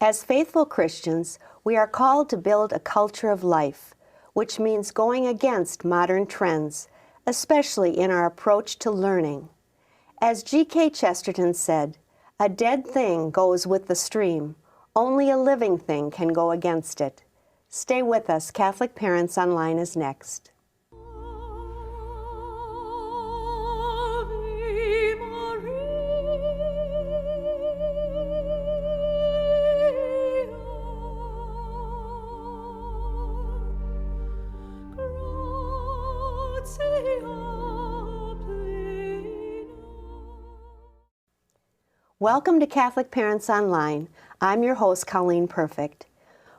As faithful Christians, we are called to build a culture of life, which means going against modern trends, especially in our approach to learning. As G.K. Chesterton said, "A dead thing goes with the stream. Only a living thing can go against it." Stay with us. Catholic Parents Online is next. Welcome to Catholic Parents Online. I'm your host, Colleen Perfect.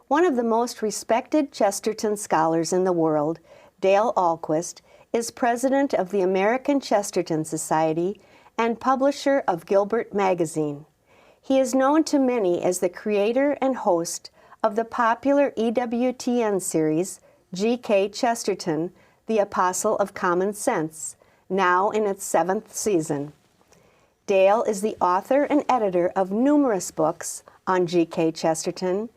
One of the most respected Chesterton scholars in the world, Dale Ahlquist, is president of the American Chesterton Society and publisher of Gilbert Magazine. He is known to many as the creator and host of the popular EWTN series, G.K. Chesterton, the Apostle of Common Sense, now in its 7th season. Dale is the author and editor of numerous books on G.K. Chesterton,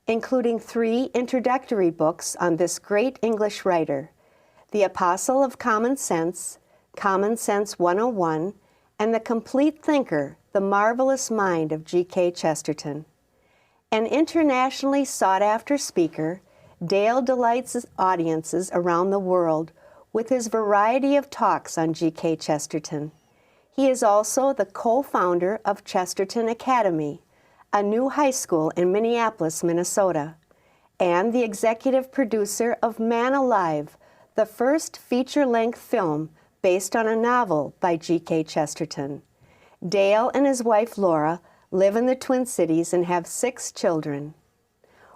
including 3 introductory books on this great English writer, The Apostle of Common Sense 101, and The Complete Thinker, The Marvelous Mind of G.K. Chesterton. An internationally sought-after speaker, Dale delights his audiences around the world with his variety of talks on G.K. Chesterton. He is also the co-founder of Chesterton Academy, a new high school in Minneapolis, Minnesota, and the executive producer of Man Alive, the first feature-length film based on a novel by G.K. Chesterton. Dale and his wife Laura live in the Twin Cities and have 6 children.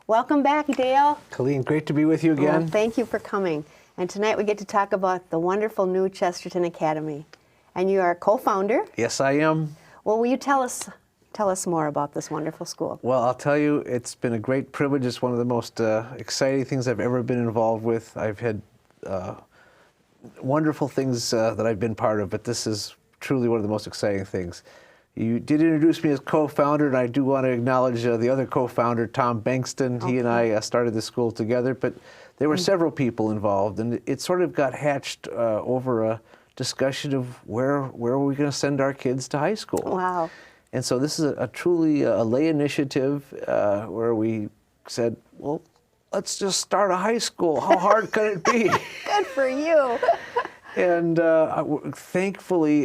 Welcome back, Dale. Colleen, great to be with you again. Well, thank you for coming. And tonight we get to talk about the wonderful new Chesterton Academy. And you are a co-founder? Yes, I am. Well, will you tell us more about this wonderful school? Well, I'll tell you, it's been a great privilege. It's one of the most exciting things I've ever been involved with. I've had wonderful things that I've been part of, but this is truly one of the most exciting things. You did introduce me as co-founder, and I do want to acknowledge the other co-founder, Tom Bankston. Okay. He and I started the school together, but there were several people involved, and it sort of got hatched over a discussion of where are we going to send our kids to high school. Wow. And so this is a truly a lay initiative where we said, well, let's just start a high school. How hard could it be? Good for you. And thankfully,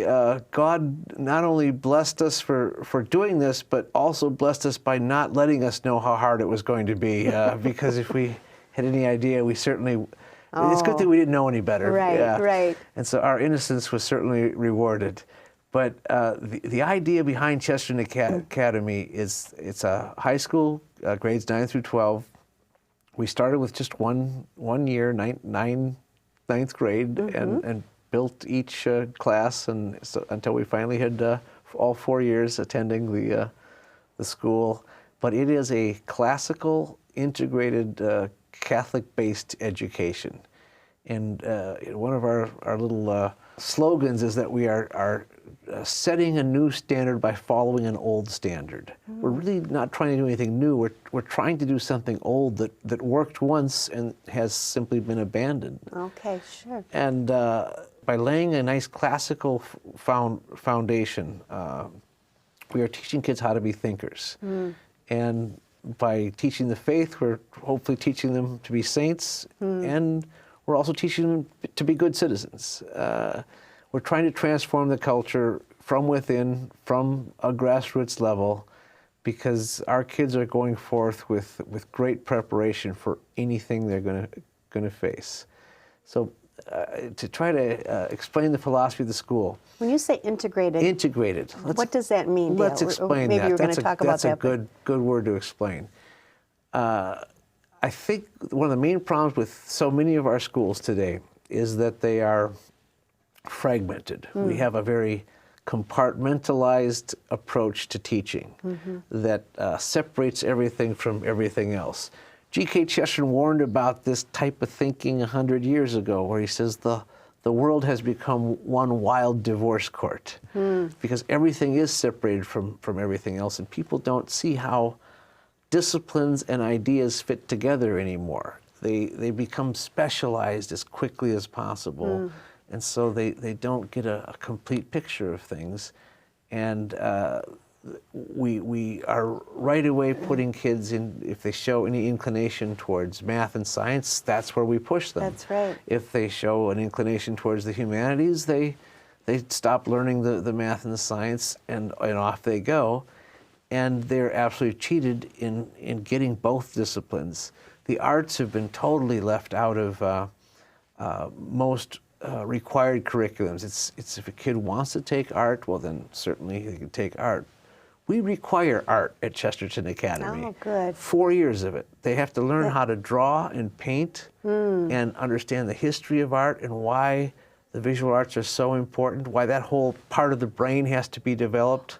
God not only blessed us for doing this, but also blessed us by not letting us know how hard it was going to be. Because if we had any idea, we certainly, it's good that we didn't know any better. Right, right. And so our innocence was certainly rewarded. But the idea behind Chesterton Academy is it's a high school, grades 9 through 12. We started with just one year, ninth grade, mm-hmm. and built each class, and so, until we finally had all 4 years attending the school. But it is a classical, integrated, Catholic-based education. And one of our little slogans is that we are setting a new standard by following an old standard. Mm. We're really not trying to do anything new. We're trying to do something old that worked once and has simply been abandoned. Okay, sure. And by laying a nice classical foundation, we are teaching kids how to be thinkers. Mm. And by teaching the faith, we're hopefully teaching them to be saints, and we're also teaching them to be good citizens. We're trying to transform the culture from within, from a grassroots level, because our kids are going forth with great preparation for anything they're going to face. So to try to explain the philosophy of the school. When you say integrated. Integrated. What does that mean, Dale? Let's explain Maybe that. You're going to talk about that. That's a good word to explain. I think one of the main problems with so many of our schools today is that they are fragmented. We have a very compartmentalized approach to teaching that separates everything from everything else. G.K. Chesterton warned about this type of thinking 100 years ago, where he says the world has become one wild divorce court because everything is separated from everything else, and people don't see how disciplines and ideas fit together anymore. They become specialized as quickly as possible, and so they don't get a complete picture of things. And we are right away putting kids in, if they show any inclination towards math and science, that's where we push them. That's right. If they show an inclination towards the humanities, they stop learning the math and the science, and off they go. And they're absolutely cheated in getting both disciplines. The arts have been totally left out of most required curriculums. It's if a kid wants to take art, well then certainly they can take art. We require art at Chesterton Academy. Oh, good. 4 years of it. They have to learn how to draw and paint and understand the history of art and why the visual arts are so important, why that whole part of the brain has to be developed,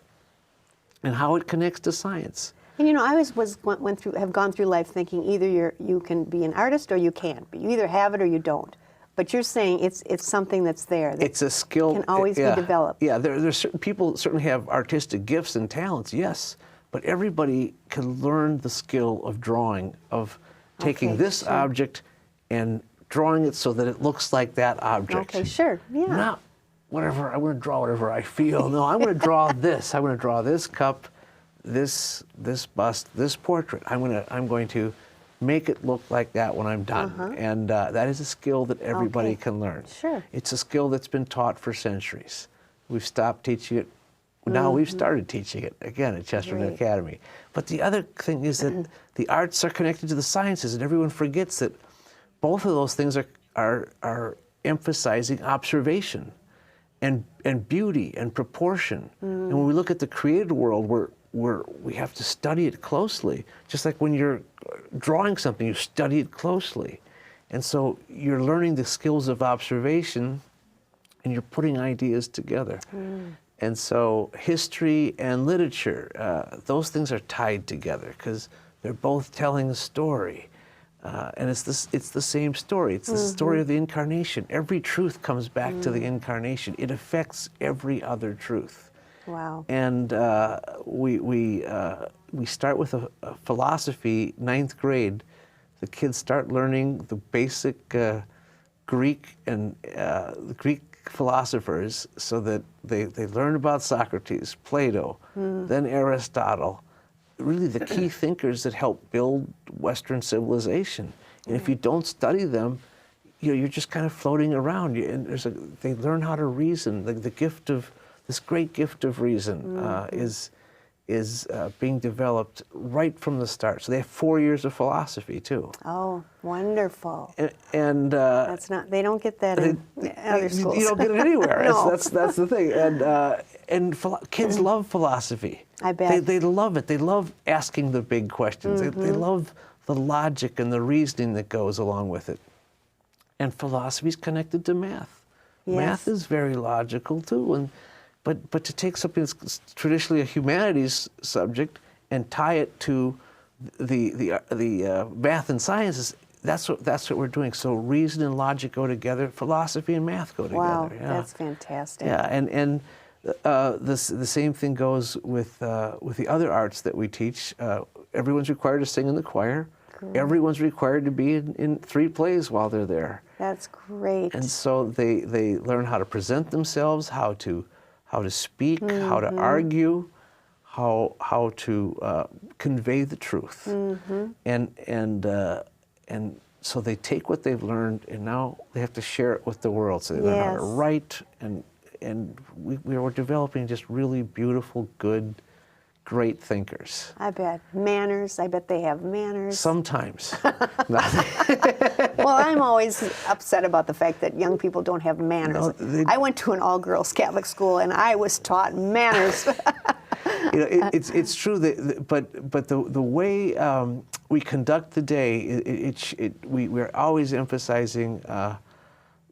and how it connects to science. And I always have gone through life thinking either you can be an artist or you can't. But you either have it or you don't. But you're saying it's something that's there. It's a skill. Can always be developed. Yeah, there's certain people certainly have artistic gifts and talents, yes. But everybody can learn the skill of drawing, of taking this object and drawing it so that it looks like that object. Okay, sure, yeah. Not whatever, I want to draw whatever I feel. No, I want to draw this. I want to draw this cup, this bust, this portrait. I'm going to make it look like that when I'm done. And that is a skill that everybody can learn. Sure. It's a skill that's been taught for centuries. We've stopped teaching it. Now we've started teaching it again at Chesterton Academy. But the other thing is that the arts are connected to the sciences, and everyone forgets that both of those things are emphasizing observation and beauty and proportion. And when we look at the created world, we have to study it closely. Just like when you're drawing something, you study it closely. And so you're learning the skills of observation, and you're putting ideas together. And so history and literature, those things are tied together because they're both telling a story. And it's the same story. It's the story of the incarnation. Every truth comes back to the incarnation. It affects every other truth. Wow. And we start with a philosophy, 9th grade. The kids start learning the basic Greek and the Greek philosophers, so that they learn about Socrates, Plato, then Aristotle, really the key thinkers that help build Western civilization. And if you don't study them, you're just kind of floating around. And they learn how to reason. The gift of this great gift of reason is being developed right from the start. So they have 4 years of philosophy too. Oh, wonderful! And they don't get that in other schools. You don't get it anywhere. No. That's the thing. And kids love philosophy. I bet. They love it. They love asking the big questions. They love the logic and the reasoning that goes along with it. And philosophy is connected to math. Yes. Math is very logical too. But to take something that's traditionally a humanities subject and tie it to the math and sciences, that's what we're doing. So reason and logic go together. Philosophy and math go together. Wow, Yeah. that's fantastic. Yeah, and the same thing goes with the other arts that we teach. Everyone's required to sing in the choir. Cool. Everyone's required to be in 3 plays while they're there. That's great. And so they learn how to present themselves, how to speak, how to argue, how to convey the truth, and so they take what they've learned, and now they have to share it with the world. So they learn how to write, and we're developing just really beautiful, good, great thinkers. I bet. Manners. I bet they have manners. Sometimes. Well, I'm always upset about the fact that young people don't have manners. No, I went to an all-girls Catholic school, and I was taught manners. It's true that, but the way we conduct the day, we're always emphasizing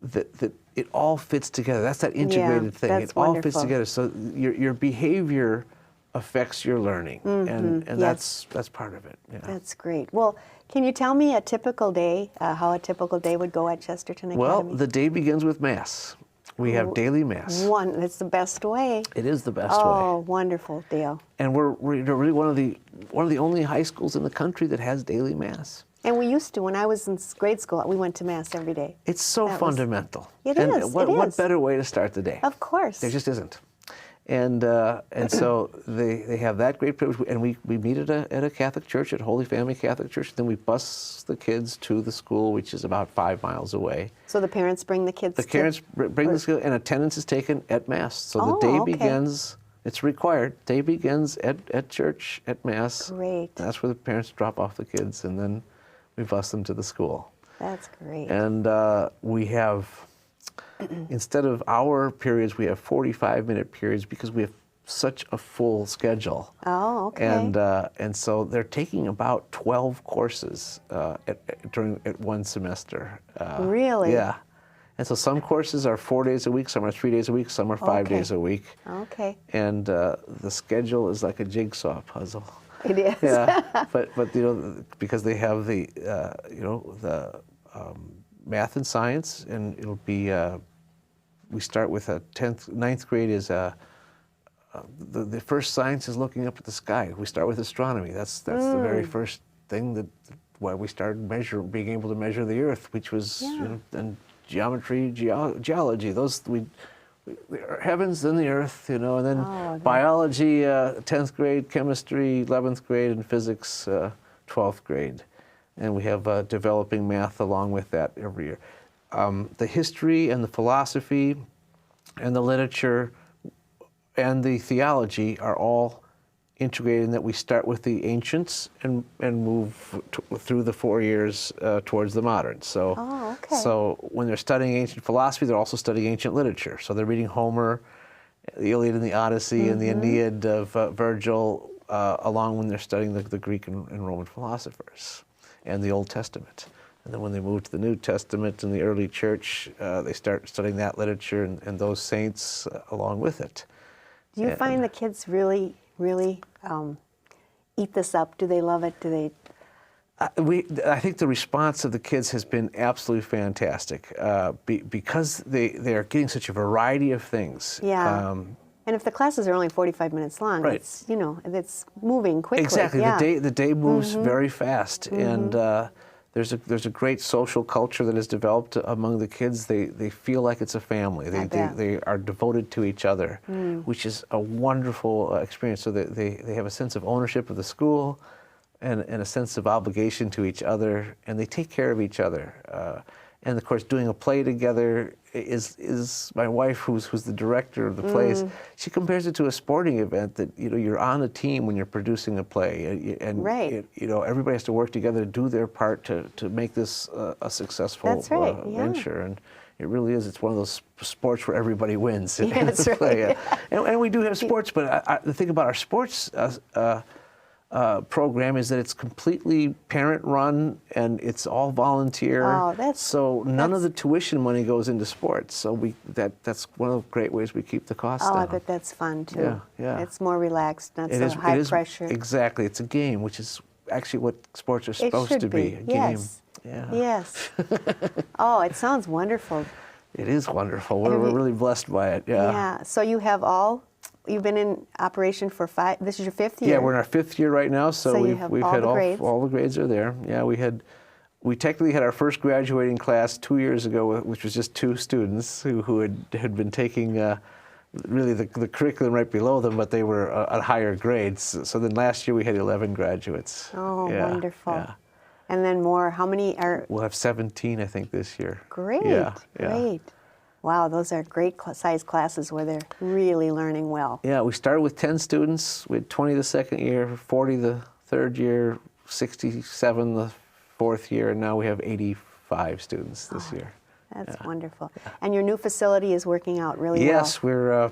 that it all fits together. That's that integrated thing. That's it all wonderful. fits together. So your behavior affects your learning, and that's part of it. Yeah. That's great. Well, can you tell me a typical day, how a typical day would go at Chesterton Academy? Well, the day begins with Mass. We have daily Mass. That's the best way. It is the best way. Oh, wonderful, Dale. And we're really one of the only high schools in the country that has daily Mass. And we used to, when I was in grade school, we went to Mass every day. It's so fundamental. It and is. What better way to start the day? Of course. There just isn't. And so they have that great privilege. And we meet at a Catholic church, at Holy Family Catholic Church. Then we bus the kids to the school, which is about 5 miles away. So the parents bring the kids. The parents bring the school, and attendance is taken at Mass. So the day begins. It's required. Day begins at church at Mass. Great. That's where the parents drop off the kids, and then we bus them to the school. That's great. And we have, instead of hour periods, we have 45-minute periods because we have such a full schedule. Oh, okay. And so they're taking about 12 courses at one semester. Really? Yeah. And so some courses are 4 days a week, some are 3 days a week, some are 5 days a week. Okay. And the schedule is like a jigsaw puzzle. It is. Yeah, but because they have the math and science, and it'll be we start with ninth grade is the first science is looking up at the sky. We start with astronomy. That's the very first thing why we started being able to measure the Earth, which was and geometry, geology. Those heavens and the earth, and then biology, 10th grade, chemistry, 11th grade, and physics, 12th grade. And we have developing math along with that every year. The history and the philosophy and the literature and the theology are all integrated in that we start with the ancients and move through the 4 years towards the moderns. So when they're studying ancient philosophy, they're also studying ancient literature. So they're reading Homer, the Iliad and the Odyssey, and the Aeneid of Virgil, along when they're studying the Greek and Roman philosophers and the Old Testament. And then when they move to the New Testament in the early church, they start studying that literature and those saints along with it. Do you find the kids really eat this up? Do they love it? Do they? I think the response of the kids has been absolutely fantastic because they are getting such a variety of things. Yeah. And if the classes are only 45 minutes long, it's it's moving quickly. Exactly. Yeah. The day moves very fast, and there's a great social culture that has developed among the kids. They feel like it's a family. They are devoted to each other, which is a wonderful experience. So they have a sense of ownership of the school, and a sense of obligation to each other, and they take care of each other. And of course, doing a play together is my wife, who's the director of the plays. She compares it to a sporting event that you're on a team when you're producing a play, and everybody has to work together to do their part to make this a successful venture. And it really is. It's one of those sports where everybody wins. Yeah, that's right. And we do have sports, but the thing about our sports program is that it's completely parent-run and it's all volunteer. So none of the tuition money goes into sports. So that's one of the great ways we keep the costs down. I bet that's fun too. Yeah. It's more relaxed, not so high pressure. Exactly. It's a game, which is actually what sports are supposed to be. A game. Yeah. Yes. Oh, it sounds wonderful. It is wonderful. We're really blessed by it. Yeah. Yeah. So you've been in operation for this is your 5th year? Yeah, we're in our 5th year right now, so we've had all the grades are there. Yeah, we technically had our first graduating class 2 years ago, which was just 2 students who had been taking really the curriculum right below them, but they were at higher grades. So then last year we had 11 graduates. Oh, wonderful. Yeah. And then more, how many are? We'll have 17, I think, this year. Great, great. Wow, those are great size classes where they're really learning well. Yeah, we started with 10 students. We had 20 the second year, 40 the third year, 67 the 4th year, and now we have 85 students this year. That's wonderful. Yeah. And your new facility is working out really well. Yes, we're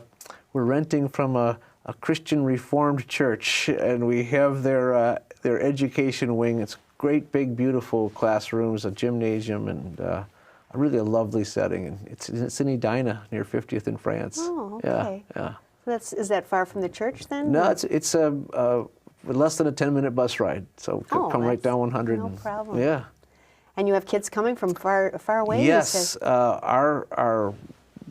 renting from a Christian Reformed church, and we have their education wing. It's great, big, beautiful classrooms, a gymnasium, and really a lovely setting. And it's in Edina, near 50th in France. Oh, okay. Yeah. So is that far from the church then? No, it's less than a 10-minute bus ride. So come right down 100. No problem. Yeah. And you have kids coming from far away? Yes, our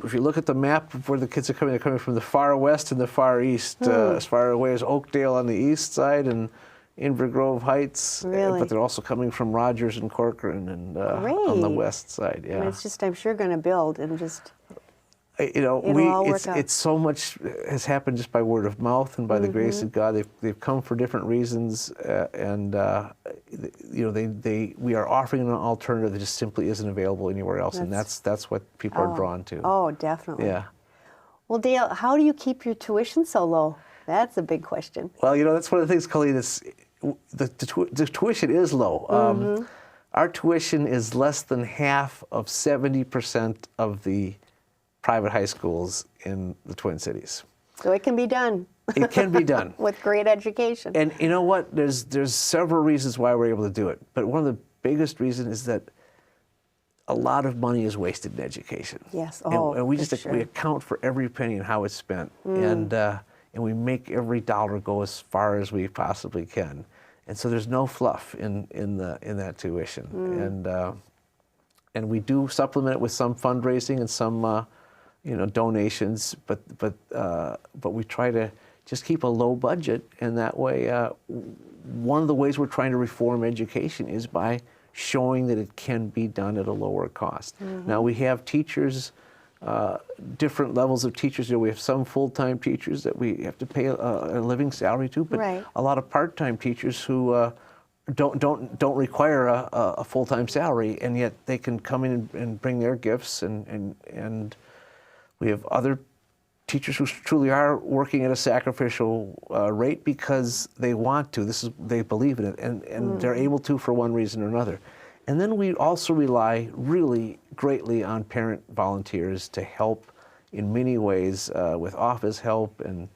if you look at the map of where the kids are coming, they're coming from the far west and the far east, as far away as Oakdale on the east side and Inver Grove Heights. Really? But they're also coming from Rogers and Corcoran and on the west side. Yeah. And it's just, I'm sure, going to build and just. You know, It'll all work out. it's so much has happened just by word of mouth and by the grace of God. They've come for different reasons, you know, we are offering an alternative that just simply isn't available anywhere else, and that's what people are drawn to. Oh, definitely. Yeah. Well, Dale, how do you keep your tuition so low? That's a big question. Well, you know, that's one of the things, Colleen. The tuition is low. Our tuition is less than half of 70% of the private high schools in the Twin Cities. So it can be done. It can be done. With great education. And you know what? There's several reasons why we're able to do it. But one of the biggest reasons is that a lot of money is wasted in education. Yes. And we for sure. we account for every penny and how it's spent. And we make every dollar go as far as we possibly can. And so there's no fluff in that tuition. And we do supplement it with some fundraising and some you know, donations, but we try to just keep a low budget, and that way, one of the ways we're trying to reform education is by showing that it can be done at a lower cost. Now we have teachers, different levels of teachers. You know, we have some full-time teachers that we have to pay a living salary to, but a lot of part-time teachers who don't require a full-time salary, and yet they can come in and bring their gifts and we have other teachers who truly are working at a sacrificial rate because they want to. They believe in it, and they're able to for one reason or another. And then we also rely really greatly on parent volunteers to help in many ways with office help and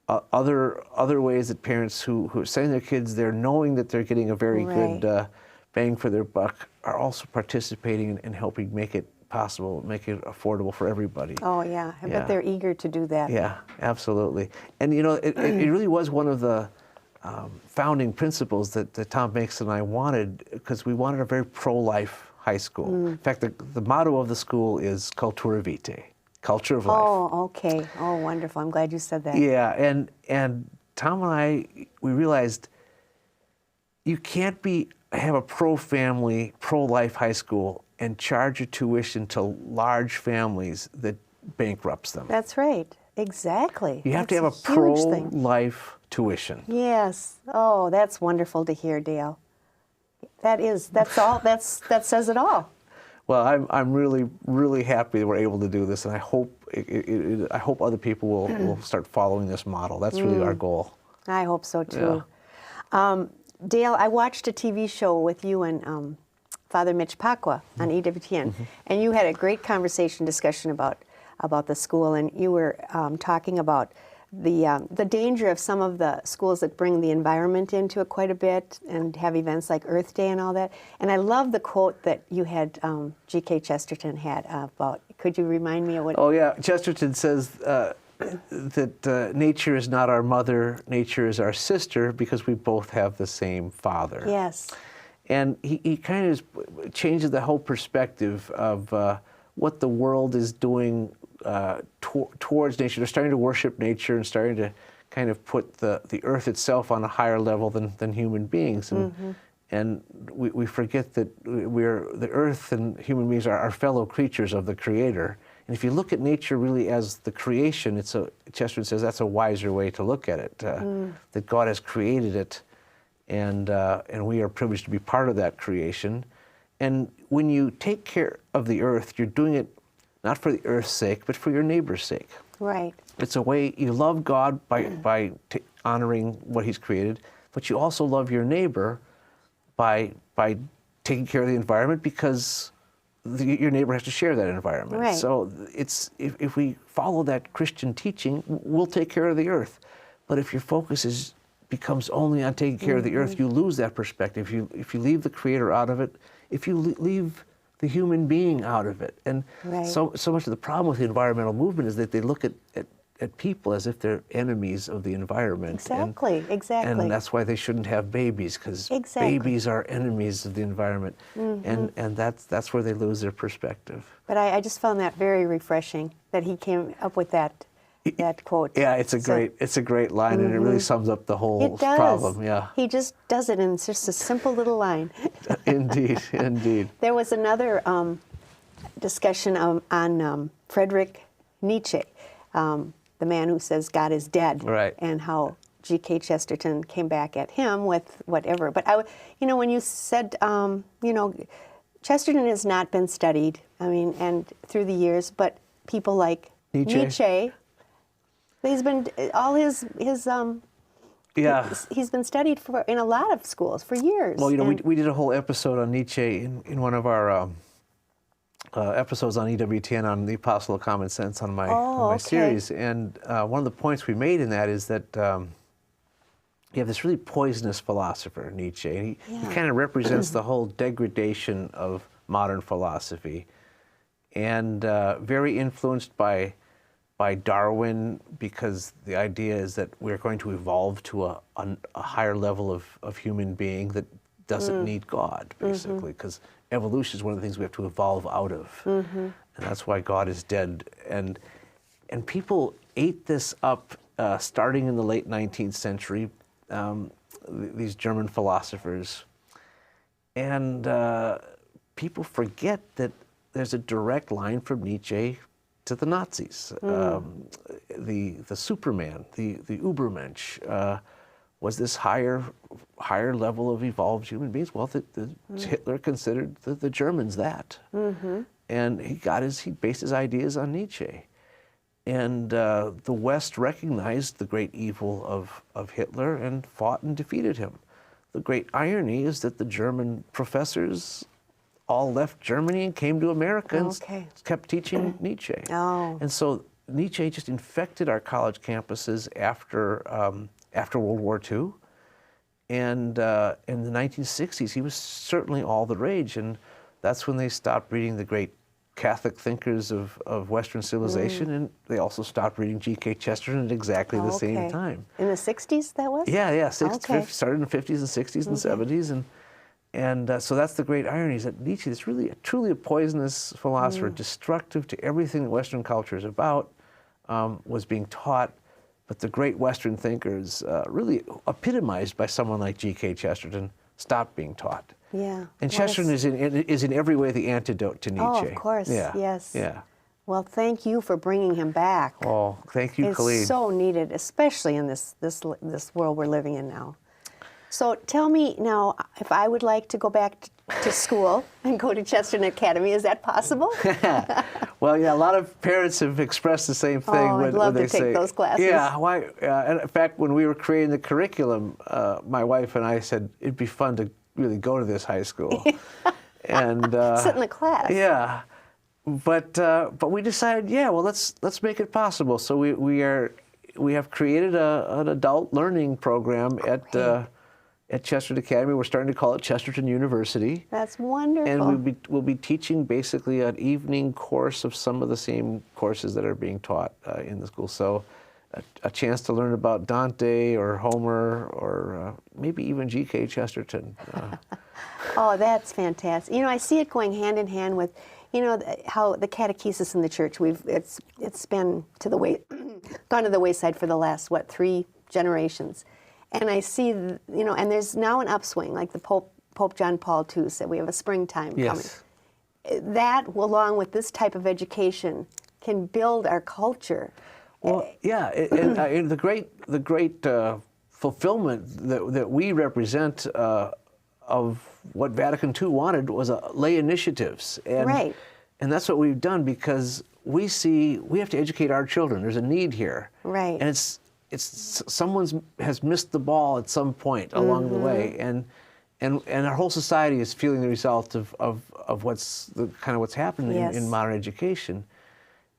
other ways that parents who are sending their kids there knowing that they're getting a very good bang for their buck are also participating in helping make it possible, make it affordable for everybody. Oh, yeah. I bet they're eager to do that. Yeah, absolutely. And, you know, it really was one of the founding principles that Tom Banks and I wanted, because we wanted a very pro-life high school. In fact, the motto of the school is Cultura Vitae, culture of life. Oh, okay. Oh, wonderful. I'm glad you said that. Yeah, and Tom and I, we realized you can't have a pro-family, pro-life high school and charge a tuition to large families that bankrupts them. That's right. Exactly. You have to have a pro-life tuition. Yes. Oh, that's wonderful to hear, Dale. That's all. That says it all. Well, I'm really, really happy that we're able to do this, and I hope other people will start following this model. That's really our goal. I hope so too. Yeah. Dale, I watched a TV show with you and Father Mitch Pacwa on EWTN, and you had a great discussion about the school, and you were talking about the danger of some of the schools that bring the environment into it quite a bit and have events like Earth Day and all that. And I love the quote that you had, G.K. Chesterton had about. Could you remind me of what? Oh yeah, Chesterton says that nature is not our mother, nature is our sister, because we both have the same father. Yes. And he kind of changes the whole perspective of what the world is doing towards nature. They're starting to worship nature and starting to kind of put the earth itself on a higher level than human beings. And we forget that the earth and human beings are our fellow creatures of the Creator. And if you look at nature really as the creation, Chesterton says that's a wiser way to look at it, that God has created it. And we are privileged to be part of that creation. And when you take care of the earth, you're doing it not for the earth's sake, but for your neighbor's sake. Right. It's a way you love God by honoring what He's created, but you also love your neighbor by taking care of the environment, because your neighbor has to share that environment. Right. So if we follow that Christian teaching, we'll take care of the earth. But if your focus becomes only on taking care of the earth, you lose that perspective. If you leave the Creator out of it, if you leave the human being out of it. And so much of the problem with the environmental movement is that they look at at people as if they're enemies of the environment. Exactly, exactly. And that's why they shouldn't have babies, because babies are enemies of the environment. And that's where they lose their perspective. But I just found that very refreshing that he came up with that quote. Yeah, it's a great line, and it really sums up the whole problem. Yeah, he just does it, and it's just a simple little line. Indeed, indeed. There was another discussion on Friedrich Nietzsche, the man who says God is dead, right? And how G.K. Chesterton came back at him with whatever. But when you said, Chesterton has not been studied. I mean, and through the years, but people like Nietzsche, he's been he's been studied in a lot of schools for years. Well, we did a whole episode on Nietzsche in one of our episodes on EWTN on the Apostle of Common Sense on my series, and one of the points we made in that is that you have this really poisonous philosopher, Nietzsche, and he kind of represents the whole degradation of modern philosophy, and very influenced by Darwin, because the idea is that we're going to evolve to a higher level of human being that doesn't need God, basically, because evolution is one of the things we have to evolve out of, and that's why God is dead. And people ate this up starting in the late 19th century, these German philosophers, and people forget that there's a direct line from Nietzsche to the Nazis. The Superman, the Übermensch, was this higher level of evolved human beings. Well, Hitler considered the Germans that, and he based his ideas on Nietzsche, and the West recognized the great evil of Hitler and fought and defeated him. The great irony is that the German professors all left Germany and came to America and kept teaching Nietzsche. And so Nietzsche just infected our college campuses after World War II. And in the 1960s, he was certainly all the rage. And that's when they stopped reading the great Catholic thinkers of Western civilization, and they also stopped reading G.K. Chesterton at exactly the same time. In the 60s, that was? Yeah. Started in the 50s and 60s and 70s. And so that's the great irony, is that Nietzsche is really truly a poisonous philosopher, destructive to everything that Western culture is about, was being taught. But the great Western thinkers, really epitomized by someone like G.K. Chesterton, stopped being taught. Yeah. And Chesterton is in every way the antidote to Nietzsche. Oh, of course. Yeah. Yes. Yeah. Well, thank you for bringing him back. Oh, thank you, Colleen. It's so needed, especially in this world we're living in now. So tell me now, if I would like to go back to school and go to Chesterton Academy, is that possible? Well, yeah, a lot of parents have expressed the same thing. I'd love to take those classes. Yeah, why? And in fact, when we were creating the curriculum, my wife and I said it'd be fun to really go to this high school and sit in the class. Yeah, but we decided, well, let's make it possible. So we have created an adult learning program at Chesterton Academy. We're starting to call it Chesterton University. That's wonderful. And we'll be teaching basically an evening course of some of the same courses that are being taught in the school. So a chance to learn about Dante or Homer or maybe even G.K. Chesterton. Oh, that's fantastic. I see it going hand in hand with, how the catechesis in the church, it's been gone to the wayside for the last, 3 generations. And I see, and there's now an upswing, like the Pope John Paul II said, we have a springtime coming. That, along with this type of education, can build our culture. Well, yeah, and the great fulfillment that we represent of what Vatican II wanted was lay initiatives, and that's what we've done, because we have to educate our children. There's a need here, and it's someone has missed the ball at some point along the way, and our whole society is feeling the result of what's happening in modern education,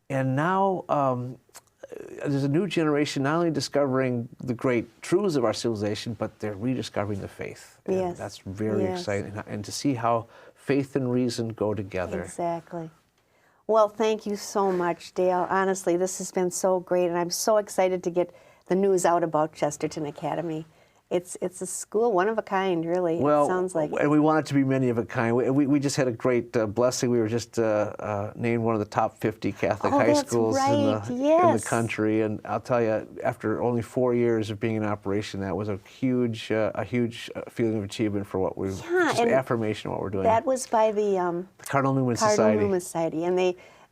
and now there's a new generation not only discovering the great truths of our civilization, but they're rediscovering the faith. And that's very exciting, and to see how faith and reason go together. Exactly. Well, thank you so much, Dale. Honestly, this has been so great, and I'm so excited to get the news out about Chesterton Academy. It's a school, one of a kind, really. Well, it sounds like. and we want it to be many of a kind. We just had a great blessing. We were just named one of the top 50 Catholic high schools in the country. And I'll tell you, after only 4 years of being in operation, that was a huge feeling of achievement for what we've, just affirmation of what we're doing. That was by the Cardinal Newman Society. And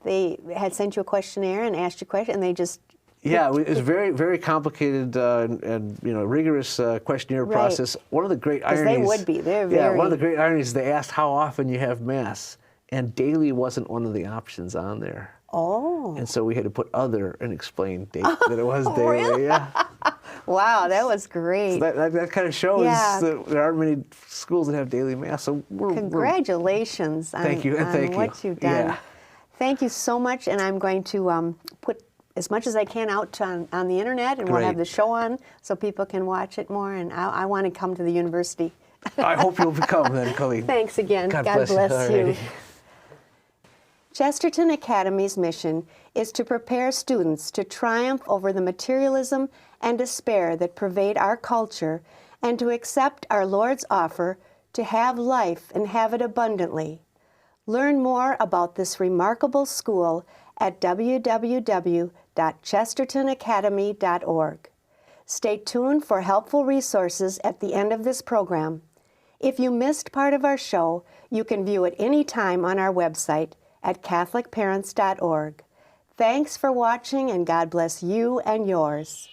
they had sent you a questionnaire and asked you questions, and they just... Yeah, it was very, very complicated and rigorous questionnaire process. One of the great ironies... Because they would be. They're very... Yeah, one of the great ironies is they asked how often you have Mass, and daily wasn't one of the options on there. Oh. And so we had to put other and explain that it was daily. Really? Yeah. Wow, that was great. So that kind of shows that there aren't many schools that have daily Mass. So Congratulations on what you've done. Yeah. Thank you so much, and I'm going to put as much as I can out on the internet, and we'll have the show on so people can watch it more, and I want to come to the university. I hope you'll come then, Colleen. Thanks again. God bless you. Chesterton Academy's mission is to prepare students to triumph over the materialism and despair that pervade our culture, and to accept our Lord's offer to have life and have it abundantly. Learn more about this remarkable school at www.chestertonacademy.org. Stay tuned for helpful resources at the end of this program. If you missed part of our show, you can view it anytime on our website at catholicparents.org. Thanks for watching, and God bless you and yours.